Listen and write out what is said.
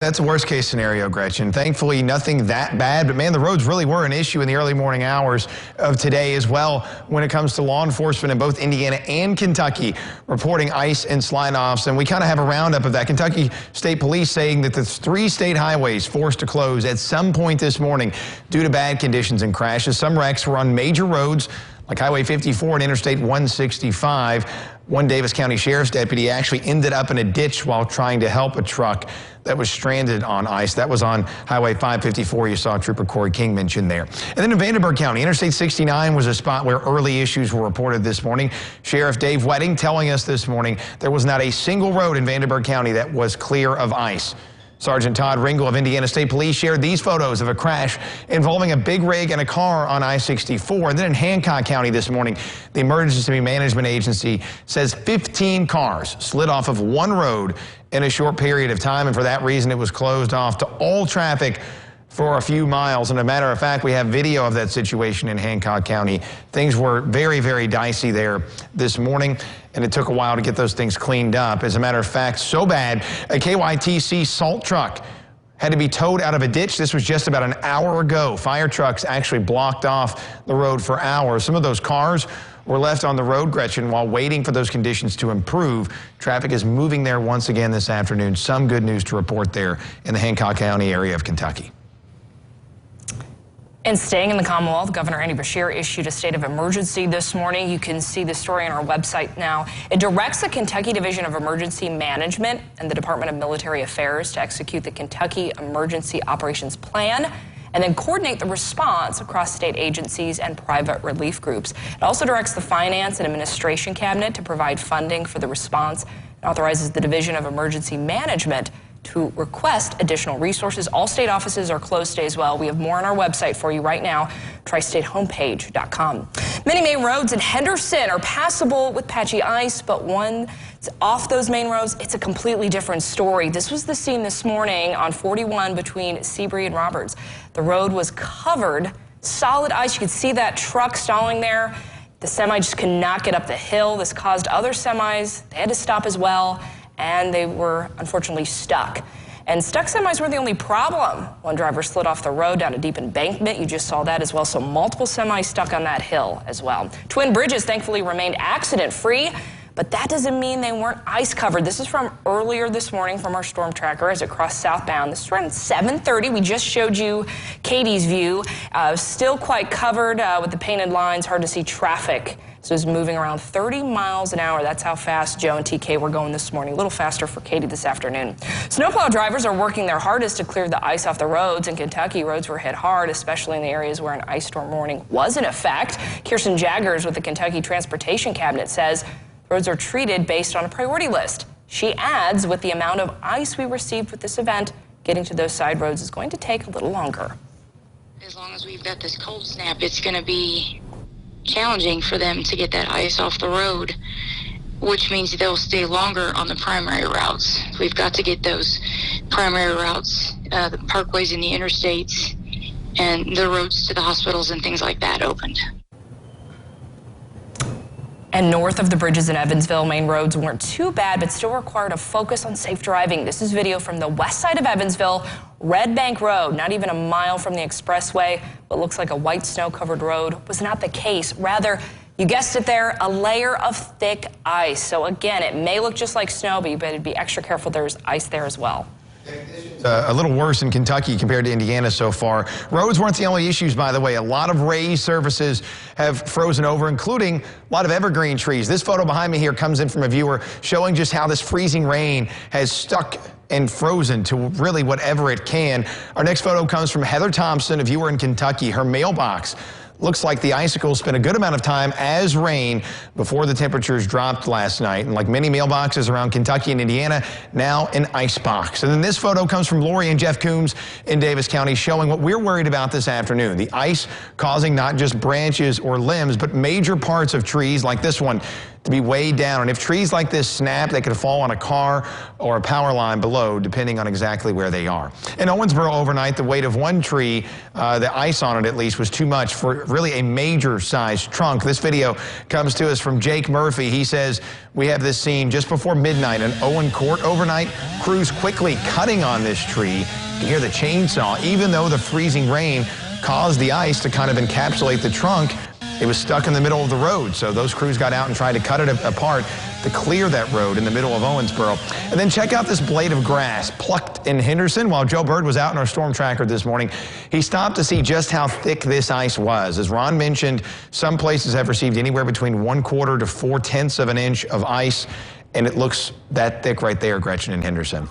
That's a worst case scenario, Gretchen. Thankfully, nothing that bad, but man, the roads really were an issue in the early morning hours of today as well when it comes to law enforcement in both Indiana and Kentucky reporting ice and slide-offs. And we kind of have a roundup of that. Kentucky State Police saying that the 3 state highways forced to close at some point this morning due to bad conditions and crashes. Some wrecks were on major roads like Highway 54 and Interstate 165. One Davis County Sheriff's deputy actually ended up in a ditch while trying to help a truck that was stranded on ice. That was on Highway 554. You saw Trooper Corey King mentioned there. And then in Vanderburgh County, Interstate 69 was a spot where early issues were reported this morning. Sheriff Dave Wedding telling us this morning there was not a single road in Vanderburgh County that was clear of ice. Sergeant Todd Ringel of Indiana State Police shared these photos of a crash involving a big rig and a car on I-64. And then in Hancock County this morning, the Emergency Management Agency says 15 cars slid off of one road in a short period of time, and for that reason, it was closed off to all traffic for a few miles. And as a matter of fact, we have video of that situation in Hancock County. Things were very, very dicey there this morning, and it took a while to get those things cleaned up. As a matter of fact, so bad, a KYTC salt truck had to be towed out of a ditch. This was just about an hour ago. Fire trucks actually blocked off the road for hours. Some of those cars were left on the road, Gretchen, while waiting for those conditions to improve. Traffic is moving there once again this afternoon. Some good news to report there in the Hancock County area of Kentucky. And staying in the Commonwealth, Governor Andy Beshear issued a state of emergency this morning. You can see the story on our website now. It directs the Kentucky Division of Emergency Management and the Department of Military Affairs to execute the Kentucky Emergency Operations Plan and then coordinate the response across state agencies and private relief groups. It also directs the Finance and Administration Cabinet to provide funding for the response and authorizes the Division of Emergency Management to request additional resources. All state offices are closed today as well. We have more on our website for you right now, tristatehomepage.com. Many main roads in Henderson are passable with patchy ice, but once off those main roads, it's a completely different story. This was the scene this morning on 41 between Seabury and Roberts. The road was covered, solid ice. You could see that truck stalling there. The semi just could not get up the hill. This caused other semis, they had to stop as well, and they were unfortunately stuck. And stuck semis were the only problem. One driver slid off the road down a deep embankment. You just saw that as well. So multiple semis stuck on that hill as well. Twin bridges thankfully remained accident-free, but that doesn't mean they weren't ice covered. This is from earlier this morning from our storm tracker as it crossed southbound. This is around 7:30. We just showed you Katie's view. Still quite covered with the painted lines. Hard to see traffic. So it's moving around 30 miles an hour. That's how fast Joe and TK were going this morning. A little faster for Katie this afternoon. Snowplow drivers are working their hardest to clear the ice off the roads. In Kentucky, roads were hit hard, especially in the areas where an ice storm warning was in effect. Kirsten Jaggers with the Kentucky Transportation Cabinet says roads are treated based on a priority list. She adds, with the amount of ice we received with this event, getting to those side roads is going to take a little longer. As long as we've got this cold snap, it's going to be challenging for them to get that ice off the road, which means they'll stay longer on the primary routes. We've got to get those primary routes, the parkways and the interstates, and the roads to the hospitals and things like that opened. And north of the bridges in Evansville, main roads weren't too bad, but still required a focus on safe driving. This is video from the west side of Evansville, Red Bank Road, not even a mile from the expressway. What looks like a white snow-covered road was not the case. Rather, you guessed it there, a layer of thick ice. So again, it may look just like snow, but you better be extra careful. There's ice there as well. A little worse in Kentucky compared to Indiana so far. Roads weren't the only issues, by the way. A lot of raised surfaces have frozen over, including a lot of evergreen trees. This photo behind me here comes in from a viewer showing just how this freezing rain has stuck and frozen to really whatever it can. Our next photo comes from Heather Thompson, a viewer in Kentucky. Her mailbox looks like the icicles spent a good amount of time as rain before the temperatures dropped last night. And like many mailboxes around Kentucky and Indiana, now an icebox. And then this photo comes from Lori and Jeff Coombs in Davis County, showing what we're worried about this afternoon. The ice causing not just branches or limbs, but major parts of trees like this one to be weighed down. And if trees like this snap, they could fall on a car or a power line below, depending on exactly where they are. In Owensboro overnight, the weight of one tree, the ice on it at least, was too much for really a major-sized trunk. This video comes to us from Jake Murphy. He says, we have this scene just before midnight in Owen Court overnight. Crews quickly cutting on this tree. You hear the chainsaw. Even though the freezing rain caused the ice to kind of encapsulate the trunk, it was stuck in the middle of the road. So those crews got out and tried to cut it apart to clear that road in the middle of Owensboro. And then check out this blade of grass plucked in Henderson. While Joe Bird was out in our storm tracker this morning, he stopped to see just how thick this ice was. As Ron mentioned, some places have received anywhere between 1/4 to 4/10 of an inch of ice, and it looks that thick right there, Gretchen, in Henderson.